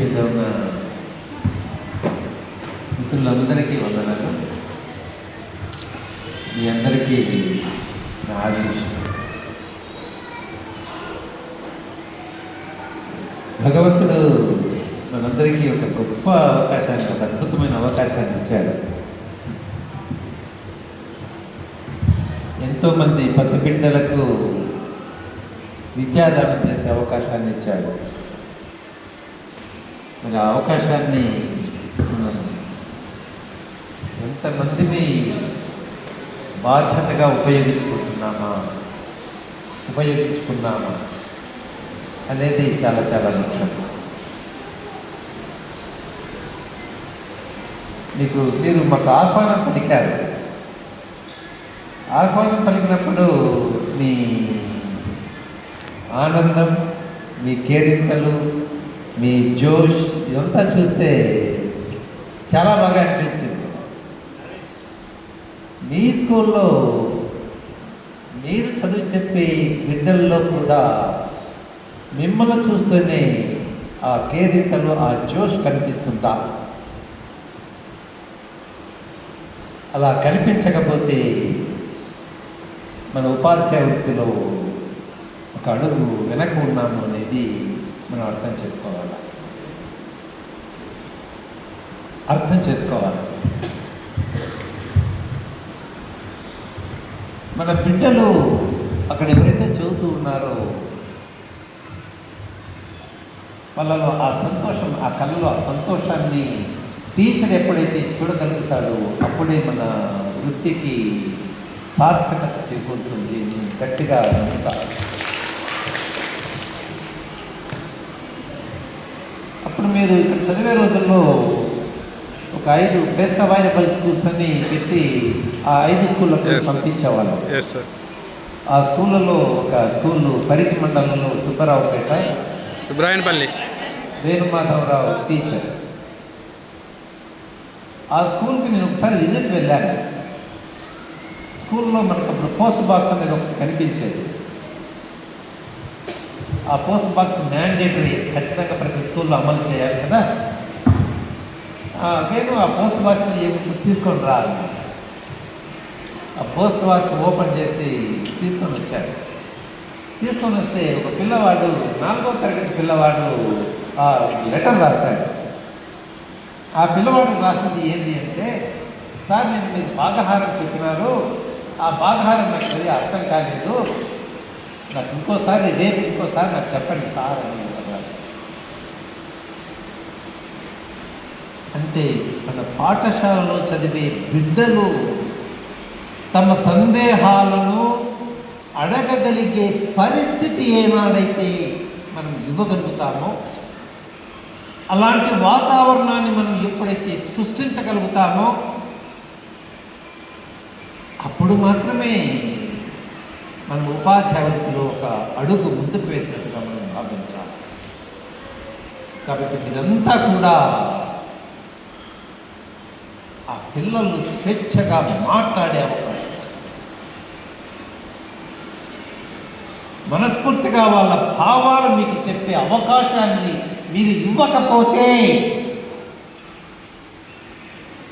మీద ఉన్న మిత్రులందరికీ వందనాలు. మీ అందరికీ నా ఆశీస్సులు. భగవంతుడు మనందరికీ ఒక గొప్ప అవకాశాన్ని, ఒక అద్భుతమైన అవకాశాన్ని ఇచ్చాడు. ఎంతోమంది పసిబిడ్డలకు విద్యాదానం చేసే అవకాశాన్ని ఇచ్చాడు. మరి ఆ అవకాశాన్ని ఎంతమందిని బాధ్యతగా ఉపయోగించుకున్నామా అనేది చాలా చాలా ముఖ్యం. మీరు మాకు ఆహ్వానం పలికారు. ఆహ్వానం పలికినప్పుడు మీ ఆనందం, మీ కేరింతలు, మీ జోష్ ఇదంతా చూస్తే చాలా బాగా అనిపించింది. మీ స్కూల్లో మీరు చదువు చెప్పే బిడ్డల్లో కూడా మిమ్మల్ని చూస్తూనే ఆ కేరింతలు, ఆ జోష్ కనిపిస్తుందా? అలా కనిపించకపోతే మన ఉపాధ్యాయ వృత్తిలో ఒక అడుగు వెనక ఉన్నాము అనేది మనం అర్థం చేసుకోవాలి. మన బిడ్డలు అక్కడ ఎవరైతే చదువుతూ ఉన్నారో వాళ్ళలో ఆ సంతోషం, ఆ కళ్ళలో ఆ సంతోషాన్ని టీచర్ ఎప్పుడైతే చూడగలుగుతాడో అప్పుడే మన వృత్తికి సార్థకత చేకూరుతుంది. గట్టిగా నమ్ముతారు. అప్పుడు మీరు ఇక్కడ చదివే రోజుల్లో ఒక 5 బెస్ట్ అవైలబుల్ స్కూల్స్ అని పెట్టి ఆ 5 స్కూళ్ళకు పంపించేవాళ్ళం. ఆ స్కూళ్ళలో ఒక స్కూలు పరిధి మండలంలో సుబ్బారావుపేట, సుబ్రాయనపల్లి, వేణుమాధవరావు టీచర్. ఆ స్కూల్కి నేను ఒకసారి విజిట్ వెళ్ళాను. స్కూల్లో మనకు అప్పుడు పోస్ట్ బాక్స్ అనేది ఒకటి కనిపించేది. ఆ పోస్ట్ బాక్స్ మ్యాండేటరీ, ఖచ్చితంగా ప్రతి స్కూల్లో అమలు చేయాలి కదా. నేను ఆ పోస్ట్ బాక్స్ని తీసుకొని రాలి ఆ పోస్ట్ బాక్స్ ఓపెన్ చేసి తీసుకొని వచ్చాడు. తీసుకొని వస్తే ఒక పిల్లవాడు, 4వ తరగతి పిల్లవాడు ఆ లెటర్ రాశాడు. ఆ పిల్లవాడికి రాసింది ఏంటి అంటే, సార్ నేను మీరు భాగహారం చెప్పినారు, ఆ భాగహారం నాకు సరిగా అర్థం కాలేదు, నాకు రేపు ఇంకోసారి నాకు చెప్పండి సార్ అని అన్నారు. అంటే మన పాఠశాలలో చదివే బిడ్డలు తమ సందేహాలను అడగగలిగే పరిస్థితి ఏనాడైతే మనం ఇవ్వగలుగుతామో, అలాంటి వాతావరణాన్ని మనం ఎప్పుడైతే సృష్టించగలుగుతామో అప్పుడు మాత్రమే మనం ఉపాధ్యాయ వృత్తిలో ఒక అడుగు ముందుకు వేసినట్టుగా మనం భావించాలి. కాబట్టి ఇదంతా కూడా ఆ పిల్లలు స్వేచ్ఛగా మాట్లాడే అవకాశం, మనస్ఫూర్తిగా వాళ్ళ భావాలు మీకు చెప్పే అవకాశాన్ని మీరు ఇవ్వకపోతే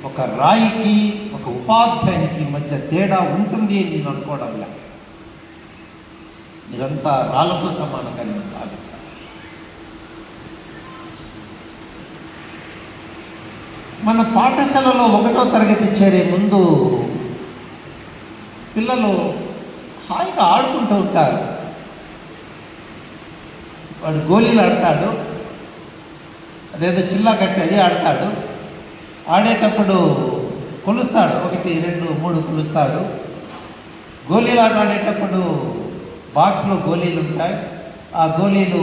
ఒక రాయికి ఒక ఉపాధ్యాయునికి మధ్య తేడా ఉంటుంది అని నేను అనుకోవడం లేదు. మీరంతా రాళ్ళతో సమానంగా నేను భావిస్తాను. మన పాఠశాలలో 1వ తరగతి చేరే ముందు పిల్లలు హాయిగా ఆడుకుంటూ ఉంటారు. వాడు గోళీలు ఆడతాడు, అదేదో చిల్లా కట్టి అది ఆడతాడు. ఆడేటప్పుడు కొలుస్తాడు, 1, 2, 3 కొలుస్తాడు. గోళీలు ఆట ఆడేటప్పుడు బాక్స్లో గోళీలు ఉంటాయి. ఆ గోళీలు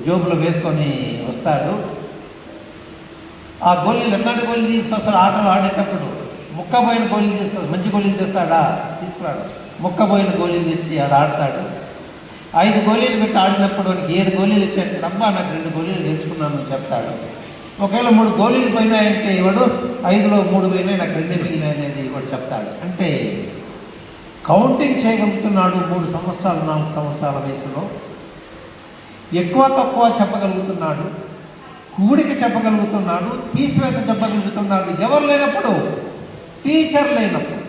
జోబులో వేసుకొని వస్తాడు. ఆ గోళీలు ఎట్లాంటి గోళీలు తీసుకొస్తాడు? ఆటలు ఆడేటప్పుడు ముక్కబోయిన గోళీలు తెస్తాడు. మంచి గోళీలు తెస్తాడా? తీసుకురాడు. ముక్కబోయిన గోళీలు తెచ్చి ఆడ ఆడతాడు. 5 గోళీలు పెట్టి ఆడినప్పుడు 7 గోళీలు ఇచ్చేటప్పుడు అబ్బా నాకు 2 గోళీలు గెలుచుకున్నాను చెప్తాడు. ఒకవేళ 3 గోళీలు పోయినాయంటే ఇవాడు 5లో 3 పోయినాయి, నాకు 2 మిగిలినాయి అనేది ఇవాడు చెప్తాడు. అంటే కౌంటింగ్ చేయగలుగుతున్నాడు. 3 సంవత్సరాలు 4 సంవత్సరాల వయసులో ఎక్కువ తక్కువ చెప్పగలుగుతున్నాడు. కూడిక చెప్పగలుగుతున్నాడు, తీసివేత చెప్పగలుగుతున్నాడు. ఎవరు లేనప్పుడు? టీచర్ లేనప్పుడు.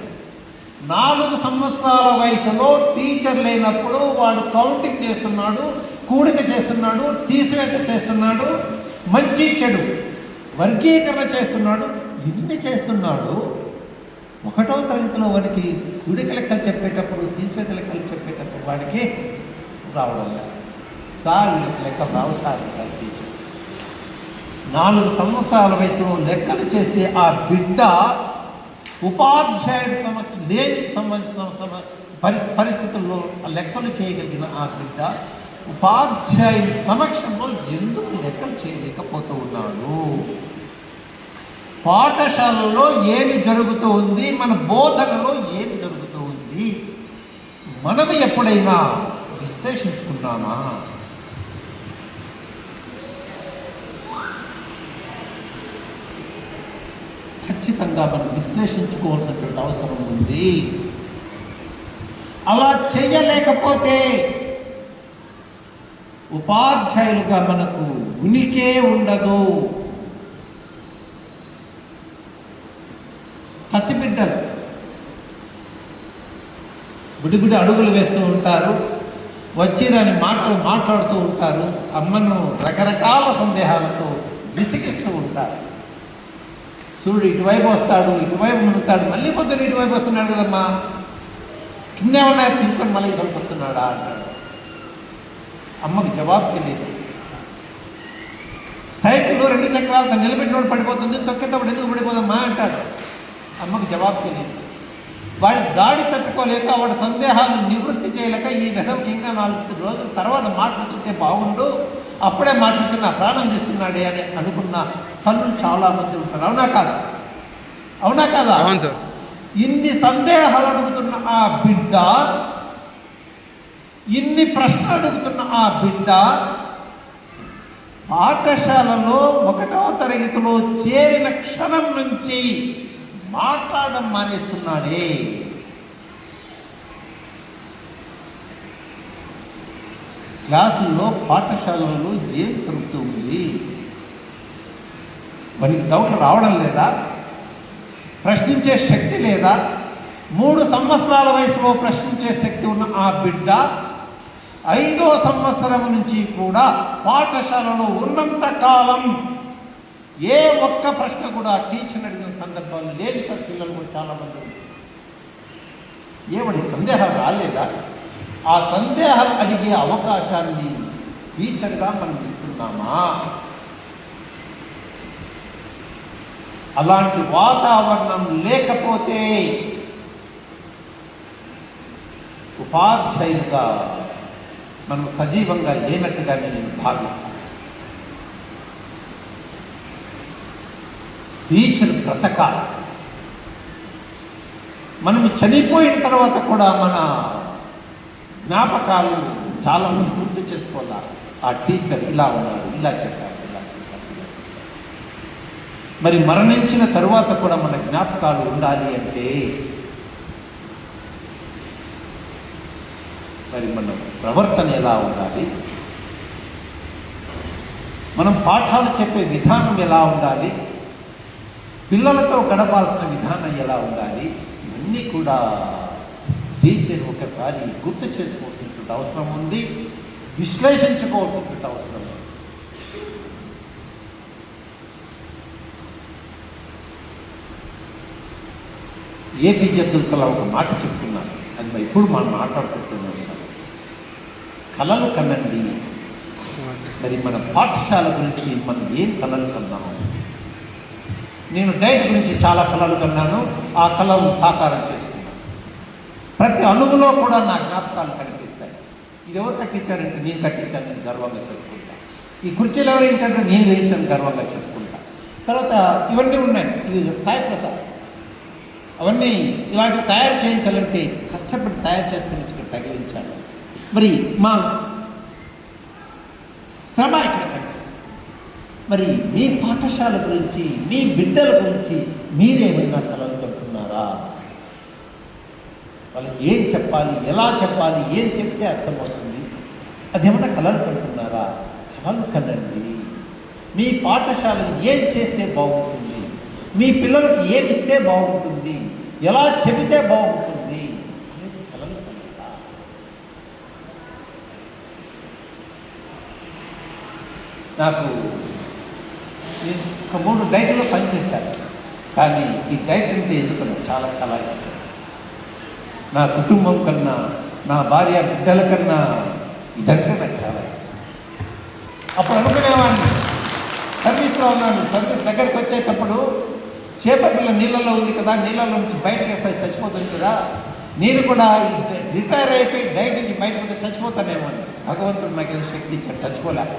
4 సంవత్సరాల వయసులో టీచర్ లేనప్పుడు వాడు కౌంటింగ్ చేస్తున్నాడు, కూడిక చేస్తున్నాడు, తీసివేత చేస్తున్నాడు, మంచి చెడు వర్గీకరణ చేస్తున్నాడు. ఇన్ని చేస్తున్నాడు. 1వ తరగతిలో వాడికి కూడిక లెక్కలు చెప్పేటప్పుడు, తీసివేత లెక్కలు చెప్పేటప్పుడు వాడికి రావడం లేదు. సార్ లెక్కలు రావు సార్ టీచర్. 4 సంవత్సరాల వయసులో లెక్కలు చేసే ఆ బిడ్డ ఉపాధ్యాయుడి పరిస్థితుల్లో లెక్కలు చేయగలిగిన ఆ బిడ్డ ఉపాధ్యాయుడి సమక్షంలో ఎందుకు లెక్కలు చేయలేకపోతూ ఉన్నాడు? పాఠశాలలో ఏమి జరుగుతూ ఉంది, మన బోధనలో ఏమి జరుగుతూ ఉంది, మనం ఎప్పుడైనా విశ్లేషించుకున్నామా? ఖచ్చితంగా మనం విశ్లేషించుకోవాల్సినటువంటి అవసరం ఉంది. అలా చేయలేకపోతే ఉపాధ్యాయులుగా మనకు ఉనికే ఉండదు. పసిబిడ్డలు బుడిబుడి అడుగులు వేస్తూ ఉంటారు, వచ్చిరాని మాటలు మాట్లాడుతూ ఉంటారు, అమ్మను రకరకాల సందేహాలతో విసిగిస్తూ ఉంటారు. సూర్యుడు ఇటువైపు వస్తాడు, ఇటువైపు మునుగుతాడు, మళ్ళీ పొద్దున ఇటువైపు వస్తున్నాడు కదమ్మా, కిందేమన్నా తీసుకొని మళ్ళీ ఇటువైపు వస్తున్నాడా అంటాడు. అమ్మకి జవాబు తెలియదు. సైకిల్ 2 చక్రాలతో నిలబెట్టినోడు పడిపోతుంది, తొక్కేటప్పుడు ఎందుకు పడిపోదమ్మా అంటాడు. అమ్మకి జవాబు తెలియదు. వాడి దాడి తట్టుకోలేక, వాడి సందేహాలను నివృత్తి చేయలేక, ఈ విధంగా ఇంకా 4 రోజుల తర్వాత మాట్లాడుతుంటే బాగుండు, అప్పుడే మాట్లాడుతున్న ప్రాణం చేస్తున్నాడే అని అనుకున్న తల్లులు చాలామంది ఉంటారు. అవునా కాదా? అవునా కాదా? అవును సార్. ఇన్ని సందేహాలు అడుగుతున్న ఆ బిడ్డ, ఇన్ని ప్రశ్నలు అడుగుతున్న ఆ బిడ్డ పాఠశాలలో 1వ తరగతిలో చేరిన క్షణం నుంచి మాట్లాడడం మానేస్తున్నాడే. క్లాసుల్లో, పాఠశాలలో ఏం జరుగుతూ ఉంది? మనకి డౌట్ రావడం లేదా? ప్రశ్నించే శక్తి లేదా? 3 సంవత్సరాల వయసులో ప్రశ్నించే శక్తి ఉన్న ఆ బిడ్డ 5వ సంవత్సరం నుంచి కూడా పాఠశాలలో ఉన్నంత కాలం ఏ ఒక్క ప్రశ్న కూడా టీచర్ అడిగిన సందర్భాలు లేని పిల్లలు కూడా చాలామంది ఉన్నారు. ఏమడి సందేహాలు రాలేదా? ఆ సందేహాలు అడిగే అవకాశాన్ని టీచర్గా మనం ఇస్తున్నామా? అలాంటి వాతావరణం లేకపోతే ఉపాధ్యాయులుగా మనం సజీవంగా లేనట్టుగా నేను భావిస్తాను. టీచర్ బ్రతకాలి. మనం చనిపోయిన తర్వాత కూడా మన జ్ఞాపకాలు చాలామంది గుర్తు చేసుకోవాలి. ఆ టీచర్ ఇలా ఉన్నాడు, ఇలా చెప్పారు, ఇలా చెప్పారు. మరి మరణించిన తరువాత కూడా మన జ్ఞాపకాలు ఉండాలి అంటే మరి మన ప్రవర్తన ఎలా ఉండాలి, మనం పాఠాలు చెప్పే విధానం ఎలా ఉండాలి, పిల్లలతో గడపాల్సిన విధానం ఎలా ఉండాలి, ఇవన్నీ కూడా టీచర్ ఒకసారి గుర్తు చేసుకోవాల్సినటువంటి అవసరం ఉంది, విశ్లేషించుకోవాల్సినటువంటి అవసరం ఉంది. ఏపీజే అబ్దుల్ కలాం ఒక మాట చెప్తున్నారు, అది మరి ఇప్పుడు మనం మాట్లాడుకుంటున్నాం. కళలు కనండి. మరి మన పాఠశాల గురించి మనం ఏం కళలు కన్నాము? నేను డైట్ గురించి చాలా కళలు కన్నాను, ఆ కళలను సాకారం చేసుకున్నాను. ప్రతి అణువులో కూడా నా జ్ఞాపకాలు కనిపిస్తాయి. ఇది ఎవరు కట్టించారంటే నేను కట్టించాను, నేను గర్వంగా చెప్పుకుంటా. ఈ కుర్చీలు ఎవరు వేయించారంటే నేను వేయించాను, గర్వంగా చెప్పుకుంటా. తర్వాత ఇవన్నీ ఉన్నాయి, ఇది సాయి ప్రసాద్. అవన్నీ ఇలాంటివి తయారు చేయించాలంటే కష్టపడి తయారు చేసుకుని ఇక్కడ తగిలించాలి. మరి మా శ్రమ ఇక్కడ కనిపిస్తుంది. మరి మీ పాఠశాల గురించి, మీ బిడ్డల గురించి మీరేమైనా కలలు కంటున్నారా? వాళ్ళకి ఏం చెప్పాలి, ఎలా చెప్పాలి, ఏం చెప్తే అర్థమవుతుంది, అదేమన్నా కలలు కంటున్నారా? కలలు కనండి. మీ పాఠశాలను ఏం చేస్తే బాగుంటుంది, మీ పిల్లలకు ఏమి ఇస్తే బాగుంటుంది, ఎలా చెబితే బాగుంటుంది అనేది పిల్లలు కలుగుతారు. నాకు ఒక 3 డైట్లో పనిచేశాను, కానీ ఈ డైట్ అంటే ఎందుకు నాకు చాలా చాలా ఇష్టం. నా కుటుంబం కన్నా, నా భార్య బిడ్డల కన్నా ఇదంటే నాకు చాలా ఇష్టం. అప్పుడు అనుకునేవాడిని, సర్వీస్లో ఉన్నాను, సర్వీస్ దగ్గరికి వచ్చేటప్పుడు చేపపిల్ల నీళ్ళల్లో ఉంది కదా, నీళ్ళలో నుంచి బయటకు వేస్తే చచ్చిపోతుంది కదా, నేను కూడా రిటైర్ అయిపోయి డైట్ నుంచి బయటకు వస్తే చచ్చిపోతానేమో అని. భగవంతుడు నాకు ఏదో శక్తి ఇచ్చాడు, చచ్చిపోలేక.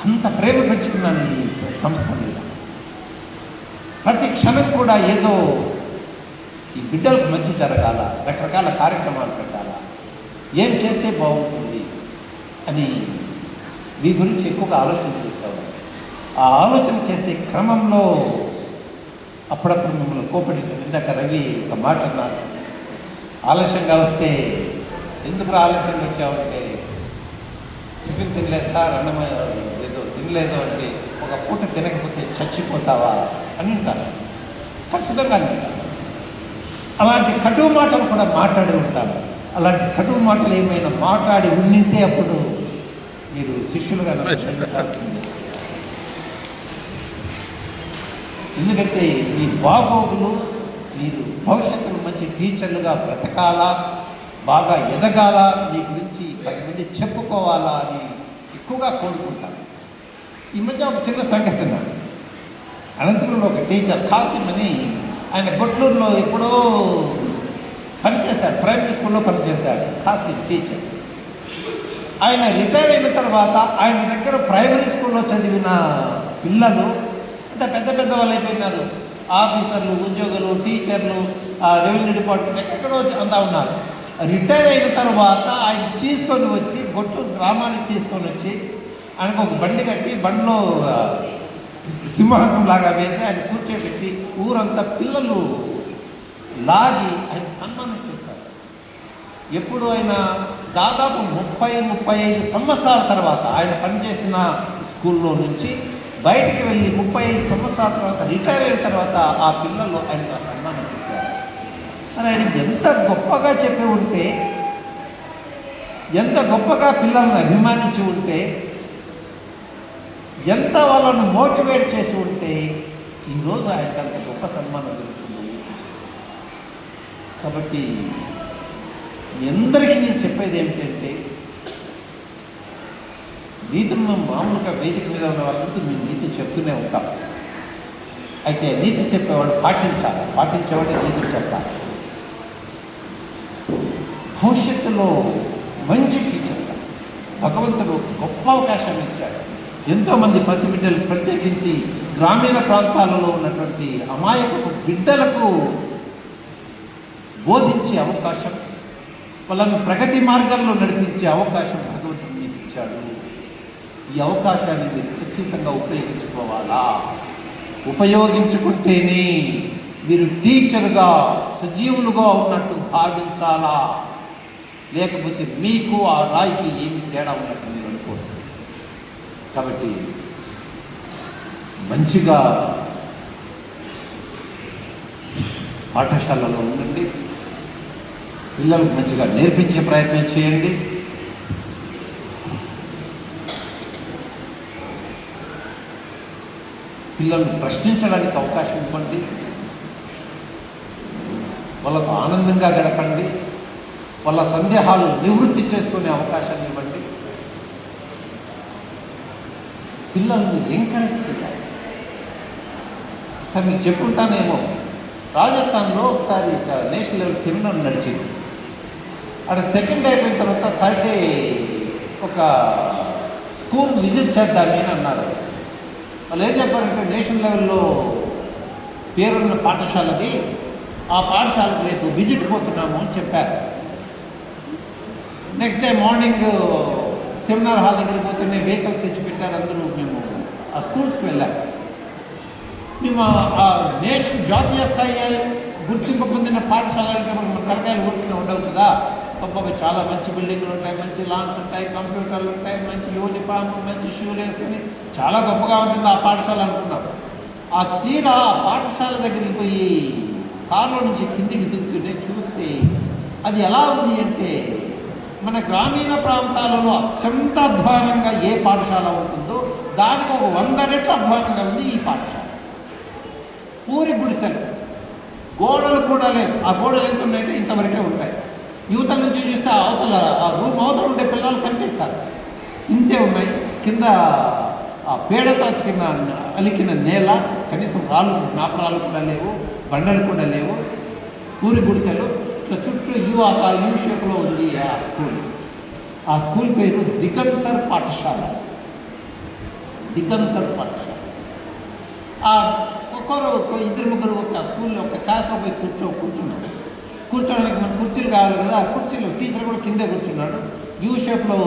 అంత ప్రేమ పెంచుకున్నాను ఈ సంస్థ మీద. ప్రతి క్షణం కూడా ఏదో ఈ బిడ్డలకు మంచి జరగాల, రకరకాల కార్యక్రమాలు పెట్టాలా, ఏం చేస్తే బాగుంటుంది అని మీ గురించి ఎక్కువగా ఆలోచన చేసేవాడు. ఆ ఆలోచన చేసే క్రమంలో అప్పుడప్పుడు మిమ్మల్ని కోపడి, ఇందాక రవి ఒక మాట అన్నారు, ఆలస్యంగా వస్తే ఎందుకు ఆలస్యంగా వచ్చావంటే, టిఫిన్ తినలేదు సార్, అన్నం ఏదో తినలేదు అంటే, ఒక పూట తినకపోతే చచ్చిపోతావా అని ఉంటాను. ఖచ్చితంగా అంటాను. అలాంటి కటువు మాటలు కూడా మాట్లాడి ఉంటాను. అలాంటి కటువు మాటలు ఏమైనా మాట్లాడి ఉండింటే అప్పుడు మీరు శిష్యులుగా ఎందుకంటే మీ బాగోగులు, మీరు భవిష్యత్తులో మంచి టీచర్లుగా బ్రతకాలా, బాగా ఎదగాల, మీ గురించి 10 మంది చెప్పుకోవాలా అని ఎక్కువగా కోరుకుంటాను. ఈ మధ్య ఒక చిన్న సంఘటన, అనంతపురంలో ఒక టీచర్ కాసిం అని, ఆయన గొట్లూరులో ఎప్పుడో పనిచేశాడు, ప్రైమరీ స్కూల్లో పనిచేశాడు కాసిం టీచర్. ఆయన రిటైర్ అయిన తర్వాత ఆయన దగ్గర ప్రైమరీ స్కూల్లో చదివిన పిల్లలు అంత పెద్ద పెద్ద వాళ్ళు అయిపోయినారు, ఆఫీసర్లు, ఉద్యోగులు, టీచర్లు, రెవెన్యూ డిపార్ట్మెంట్ ఎక్కడో అంతా ఉన్నారు. రిటైర్ అయిన తర్వాత ఆయన తీసుకొని వచ్చి గొట్లూరు గ్రామానికి తీసుకొని వచ్చి ఆయనకు ఒక బండి కట్టి, బండిలో సింహాసనం లాగా వేసి ఆయన కూర్చోబెట్టి ఊరంతా పిల్లలు లాగి ఆయన సన్మానం చేశారు. ఎప్పుడు ఆయన దాదాపు 30-35 సంవత్సరాల తర్వాత ఆయన పనిచేసిన స్కూల్లో నుంచి బయటికి వెళ్ళి 35 సంవత్సరాల తర్వాత రిటైర్ అయిన తర్వాత ఆ పిల్లలు ఆయన సన్మానం చేశారు. మరి ఆయన ఎంత గొప్పగా చెప్పి ఉంటే, ఎంత గొప్పగా పిల్లలను అభిమానించి ఉంటే, ఎంత వాళ్ళను మోటివేట్ చేసి ఉంటే ఈరోజు ఆయనకు అంత గొప్ప సన్మానం జరుగుతుంది. కాబట్టి మీ అందరికీ నేను చెప్పేది ఏమిటంటే, నీతులు మేము మామూలుగా వేదిక మీద ఉన్న వాళ్ళంతా మేము నీతి చెప్తూనే ఉంటాం. అయితే నీతి చెప్పేవాడు పాటించాలి, పాటించేవాడు నీతులు చెప్పాలి. భవిష్యత్తులో మంచి టీచర్గా భగవంతుడు గొప్ప అవకాశం ఇచ్చాడు. ఎంతోమంది పసిబిడ్డలు, ప్రత్యేకించి గ్రామీణ ప్రాంతాలలో ఉన్నటువంటి అమాయకపు బిడ్డలకు బోధించే అవకాశం, వాళ్ళను ప్రగతి మార్గంలో నడిపించే అవకాశం భగవంతుడు మీకు ఇచ్చాడు. ఈ అవకాశాన్ని మీరు ఖచ్చితంగా ఉపయోగించుకోవాలా. ఉపయోగించుకుంటేనే మీరు టీచర్గా సజీవులుగా ఉన్నట్టు భావించాలా, లేకపోతే మీకు ఆ రాయికి ఏమి తేడా ఉన్నట్టు మీరు అనుకోండి. కాబట్టి మంచిగా పాఠశాలలో ఉండండి, పిల్లలకు మంచిగా నేర్పించే ప్రయత్నం చేయండి. పిల్లలను ప్రశ్నించడానికి అవకాశం ఇవ్వండి, వాళ్ళకు ఆనందంగా గడపండి, వాళ్ళ సందేహాలు నివృత్తి చేసుకునే అవకాశాన్ని ఇవ్వండి. పిల్లల్ని ఎంకరేజ్ చేయాలి. సార్ మీకు చెప్పుకుంటానేమో, రాజస్థాన్లో ఒకసారి నేషనల్ లెవెల్ సెమినార్ నడిచింది. అక్కడ సెకండ్ అయిపోయిన తర్వాత థర్డ్ డే ఒక స్కూల్ విజిట్ చేద్దామని అన్నారు. వాళ్ళు ఏం చెప్పారంటే, నేషనల్ లెవెల్లో పేరున్న పాఠశాలది, ఆ పాఠశాలకు రేపు విజిట్ పోతున్నాము అని చెప్పారు. Next day morning seminar hall దగ్గరికి పోతేనే వెహికల్స్ తెచ్చి పెట్టారు. అందరూ మేము ఆ స్కూల్స్కి వెళ్ళాము. మేము ఆ జాతీయ స్థాయి గుర్తింపు పొందిన పాఠశాల అంటే మన తరగతి ఊరికి ఉండవు కదా, గొప్పగా చాలా మంచి బిల్డింగ్లు ఉంటాయి, మంచి లాన్స్ ఉంటాయి, కంప్యూటర్లు ఉంటాయి, మంచి యూనిఫామ్, మంచి షూలు వేసుకొని చాలా గొప్పగా ఉంటుంది ఆ పాఠశాల అనుకున్నాం. ఆ తీరా పాఠశాల దగ్గరికి పోయి కారులో నుంచి కిందికి దిగుతుంటే చూస్తే అది ఎలా ఉంది అంటే మన గ్రామీణ ప్రాంతాలలో అత్యంత అధ్వానంగా ఏ పాఠశాల ఉంటుందో దానికి ఒక 100 రెట్లు అధ్వానంగా ఉంది ఈ పాఠశాల. పూరి గుడిసెలు, గోడలు కూడా లేవు. ఆ గోడలు ఎంత ఉన్నాయంటే ఇంతవరకే ఉంటాయి. యువతల నుంచి చూస్తే అవతల ఆ రూమ్ అవతల ఉండే పిల్లలు కనిపిస్తారు, ఇంతే ఉన్నాయి. కింద ఆ పేడతో అలికిన నేల, కనీసం రాళ్ళు నాపరాలు కూడా లేవు, బండలు కూడా లేవు. పూరి గుడిసెలు, ఇట్లా చుట్టూ యూ షేప్లో ఉంది ఆ స్కూల్. ఆ స్కూల్ పేరు దిగంతర్ పాఠశాల. దిగంతర్ పాఠశాల. ఇద్దరు ముగ్గురు ఒక స్కూల్లో ఒక క్లాస్లో పోయి కూర్చున్నాడు. కూర్చోడానికి మన కుర్చీలు కావాలి కదా, ఆ కుర్చీలో టీచర్ కూడా కిందే కూర్చున్నాడు. యూ షేప్లో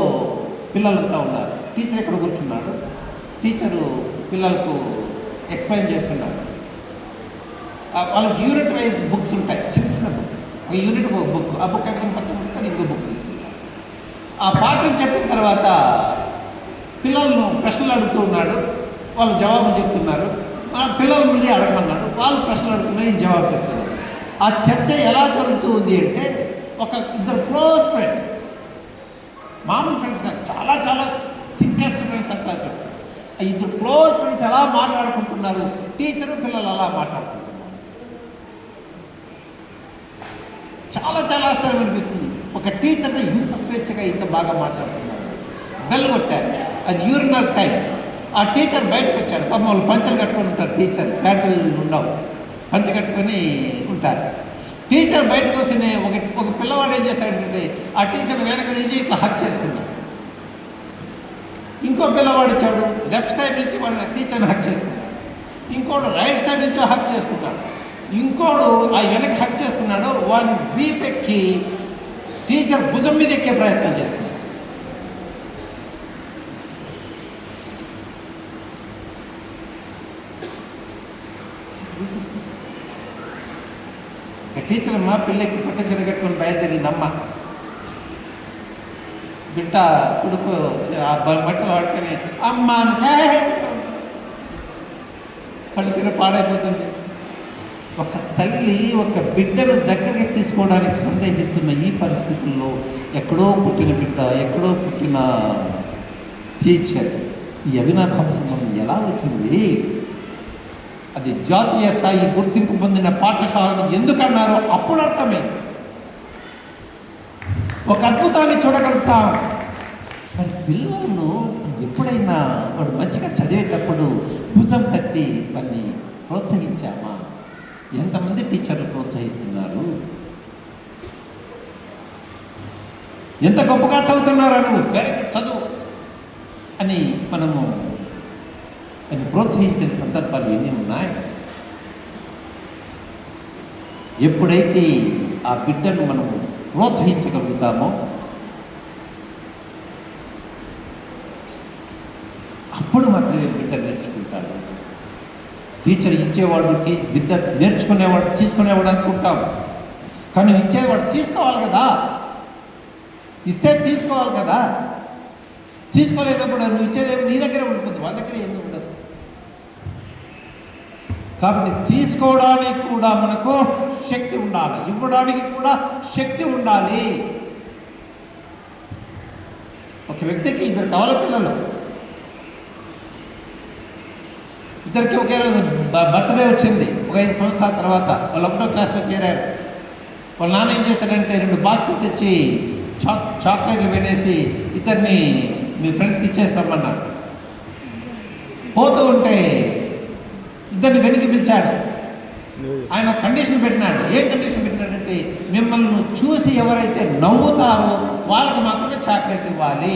పిల్లలంతా ఉన్నారు. టీచర్ ఇక్కడ కూర్చున్నాడు. టీచరు పిల్లలకు ఎక్స్ప్లెయిన్ చేస్తున్నాడు. వాళ్ళకి యూనిట్ వైజ్ బుక్స్ ఉంటాయి, చిన్న చిన్న బుక్స్. ఒక యూనిట్ ఒక బుక్, ఆ బుక్ ఎక్కడ పక్కన ఉంటాను, ఇంకో బుక్ తీసుకుంటాను. ఆ పాఠం చెప్పిన తర్వాత పిల్లలను ప్రశ్నలు అడుగుతూ ఉన్నాడు, వాళ్ళు జవాబులు చెప్తున్నారు. పిల్లల నుండి అడగమన్నాడు, వాళ్ళు ప్రశ్నలు అడుగుతున్నాయి, జవాబు చెప్తున్నారు. ఆ చర్చ ఎలా జరుగుతూ ఉంది అంటే ఒక ఇద్దరు క్లోజ్ ఫ్రెండ్స్, మామూలు ఫ్రెండ్స్ కాదు, చాలా చాలా థింకెస్ట్ ఫ్రెండ్స్ అంటారు. ఆ ఇద్దరు క్లోజ్ ఫ్రెండ్స్ ఎలా మాట్లాడుకుంటున్నారు, టీచరు పిల్లలు అలా మాట్లాడుకుంటున్నారు. చాలా చాలా ఆశ్చర్యం అనిపిస్తుంది. ఒక టీచర్తో ఇంత స్వేచ్ఛగా ఇంత బాగా మాట్లాడుతున్నారు. బెల్ కొట్టారు, అది యూరినల్ టైం. ఆ టీచర్ బయటకు వచ్చాడు. పాపం వాళ్ళు పంచలు కట్టుకొని ఉంటారు, టీచర్ ప్యాంటులు ఉండవు, పంచ కట్టుకొని ఉంటారు. టీచర్ బయటకు వస్తేనే ఒక పిల్లవాడు ఏం చేశాడంటే ఆ టీచర్ వెనక నుంచి ఇట్లా హక్ చేసుకున్నాడు. ఇంకో పిల్లవాడు వచ్చాడు, లెఫ్ట్ సైడ్ నుంచి వాడు టీచర్ని హక్ చేసుకున్నాడు. ఇంకోడు రైట్ సైడ్ నుంచి హక్ చేసుకున్నాడు. ఇంకోడు ఆ వెనక హక్ చేసుకున్నాడు. వాడిని వీపెక్కి టీచర్ భుజం మీద ఎక్కే ప్రయత్నం చేస్తున్నాడు. టీచర్ అమ్మ పిల్లకి పట్ట చెరగట్టుకొని బయలుదేరిందమ్మ. బిడ్డ కొడుకు ఆ బట్టలు పట్టుకొని అమ్మ పడుకున్న పాడైపోతుంది. ఒక తల్లి ఒక బిడ్డను దగ్గరికి తీసుకోవడానికి సందేహిస్తున్న ఈ పరిస్థితుల్లో ఎక్కడో పుట్టిన బిడ్డ, ఎక్కడో పుట్టిన టీచర్, ఈ అవినాభావ సంబంధం ఎలా వచ్చింది? అది జాతీయ స్థాయి గుర్తింపు పొందిన పాఠశాలను ఎందుకన్నారో అప్పుడు అర్థమైంది. ఒక అద్భుతాన్ని చూడగలుగుతాం. మరి పిల్లలను ఎప్పుడైనా వాడు మంచిగా చదివేటప్పుడు భుజం తట్టి వాడిని ప్రోత్సహించామా? ఎంతమంది టీచర్లు ప్రోత్సహిస్తున్నారు? ఎంత గొప్పగా చదువుతున్నారా నువ్వు, చదువు అని మనము అని ప్రోత్సహించిన సందర్భాలు ఎన్ని ఉన్నాయి? ఎప్పుడైతే ఆ బిడ్డను మనము ప్రోత్సహించగలుగుతామో అప్పుడు మాత్రమే బిడ్డ నేర్చుకుంటాడు. టీచర్ ఇచ్చేవాడు బిడ్డ నేర్చుకునేవాడు, తీసుకునేవాడు అనుకుంటాం. కానీ ఇచ్చేవాడు తీసుకోవాలి కదా, ఇస్తే తీసుకోవాలి కదా. తీసుకోలేనప్పుడు నువ్వు ఇచ్చేదేమో నీ దగ్గరే ఉండిపోతుంది, వాళ్ళ దగ్గర ఏమీ ఉండదు. కాబట్టి తీసుకోవడానికి కూడా మనకు శక్తి ఉండాలి, ఇవ్వడానికి కూడా శక్తి ఉండాలి. ఒక వ్యక్తికి ఇద్దరు కవల పిల్లలు, ఇద్దరికి ఒకే రోజు బర్త్డే వచ్చింది. ఒక 5 సంవత్సరాల తర్వాత వాళ్ళు 1వ క్లాస్లో చేరారు. వాళ్ళ నాన్న ఏం చేశారంటే 2 బాక్సులు తెచ్చి చాక్లెట్లు పెట్టేసి ఇద్దరిని మీ ఫ్రెండ్స్కి ఇచ్చేస్తామన్నారు. పోతూ ఉంటే ఇద్దరిని వెనక్కి పిలిచాడు. ఆయన కండిషన్ పెట్టినాడు. ఏ కండిషన్ పెట్టినాడంటే మిమ్మల్ని చూసి ఎవరైతే నవ్వుతారో వాళ్ళకి మాత్రమే చాక్లెట్ ఇవ్వాలి,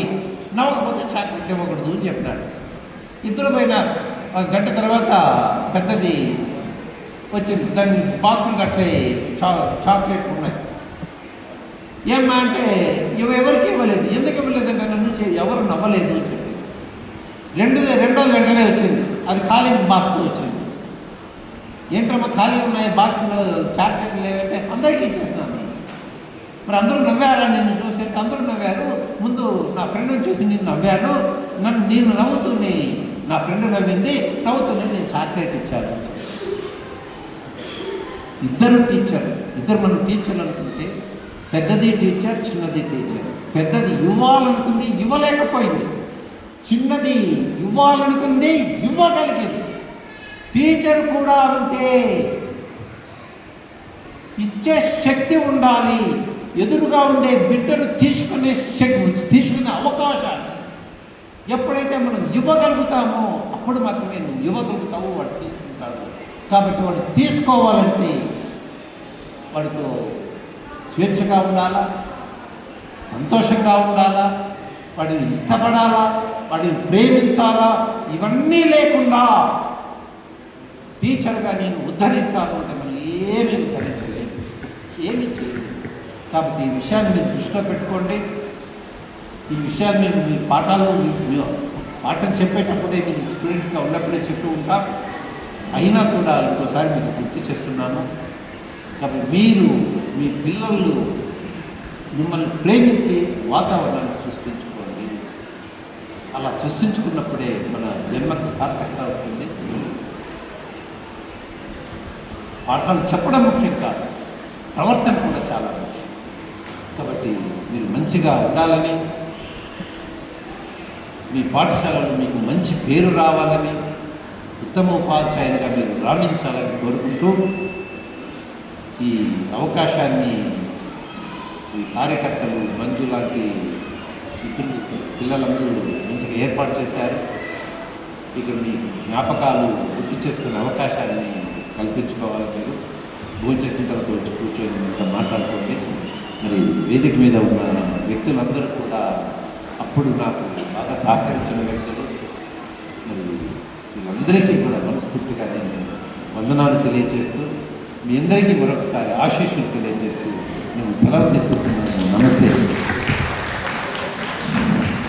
నవ్వకపోతే చాక్లెట్ ఇవ్వకూడదు అని చెప్పినాడు. ఇద్దరు పోయినారు. 1 గంట తర్వాత పెద్దది వచ్చింది. దాన్ని బాక్సులు కట్టే చాక్లెట్ ఉన్నాయి. ఏమ్మా అంటే ఎవరికి ఇవ్వలేదు. ఎందుకు ఇవ్వలేదంటే నన్ను ఎవరు నవ్వలేదు అని చెప్పి రెండోది వెంటనే వచ్చింది. అది ఖాళీ బాక్స్తో వచ్చింది. ఏంటమ్మా ఖాళీ ఉన్నాయి బాక్స్లో చాక్లెట్లు లేవంటే అందరికీ ఇచ్చేస్తున్నాను. మరి అందరూ నవ్వారా నిన్ను చూసి? అందరూ నవ్వారు. ముందు నా ఫ్రెండ్ని చూసి నేను నవ్వాను, నేను నవ్వుతూనే నా ఫ్రెండ్ నవ్వింది, నవ్వుతూనే నేను చాక్లెట్ ఇచ్చాను. ఇద్దరు టీచర్, ఇద్దరు మనం టీచర్లు అనుకుంటే పెద్దది టీచర్, చిన్నది టీచర్. పెద్దది ఇవ్వాలనుకుంది, ఇవ్వలేకపోయింది. చిన్నది ఇవ్వాలనుకుంది, ఇవ్వగలిగింది. టీచర్ కూడా అంతే, ఇచ్చే శక్తి ఉండాలి. ఎదురుగా ఉండే బిడ్డను తీసుకునే అవకాశాలు ఎప్పుడైతే మనం ఇవ్వగలుగుతామో అప్పుడు మాత్రమే నువ్వు ఇవ్వగలుగుతావో వాడు తీసుకుంటాడు. కాబట్టి వాడు తీసుకోవాలంటే వాడితో స్వేచ్ఛగా ఉండాలా, సంతోషంగా ఉండాలా, వాడిని ఇష్టపడాలా, వాడిని ప్రేమించాలా. ఇవన్నీ లేకుండా టీచర్గా నేను ఉద్ధరిస్తాను అంటే మనం ఏమీ ఉద్ధరించలేదు, ఏమీ చేయలేదు. కాబట్టి ఈ విషయాన్ని మీరు దృష్టిలో పెట్టుకోండి. ఈ విషయాన్ని మేము మీ పాఠం చెప్పేటప్పుడే మీరు స్టూడెంట్స్గా ఉన్నప్పుడే చెప్తూ ఉంటాం. అయినా కూడా ఇంకోసారి మీకు గుర్తు చేస్తున్నాను. కాబట్టి మీరు మీ పిల్లలు మిమ్మల్ని ప్రేమించి వాతావరణాన్ని సృష్టించుకోండి. అలా సృష్టించుకున్నప్పుడే మన జన్మకు సార్థకత అవుతుంది. పాఠాలు చెప్పడం ముఖ్యం కాదు, ప్రవర్తన కూడా చాలా ముఖ్యం. కాబట్టి మీరు మంచిగా ఉండాలని, మీ పాఠశాలలో మీకు మంచి పేరు రావాలని, ఉత్తమ ఉపాధ్యాయులుగా మీరు రాణించాలని కోరుకుంటూ ఈ అవకాశాన్ని ఈ కార్యకర్తలు మంజు లాంటి పిల్లలందరూ మంచిగా ఏర్పాటు చేశారు. ఇక్కడ మీ జ్ఞాపకాలు గుర్తు చేసుకునే అవకాశాన్ని కల్పించుకోవాలి. మీరు భోజనం చేసిన తర్వాత వచ్చి కూర్చొని ఇంకా మాట్లాడుకోండి. మరి వేదిక మీద ఉన్న వ్యక్తులందరూ కూడా అప్పుడు నాకు బాగా సహకరించిన వ్యక్తులు. మరి వీళ్ళందరికీ కూడా మనస్ఫూర్తిగా నేను వందనాలు తెలియజేస్తూ, మీ అందరికీ మరొకసారి ఆశీస్సులు తెలియజేస్తూ నేను సెలవు తీసుకుంటున్నాను.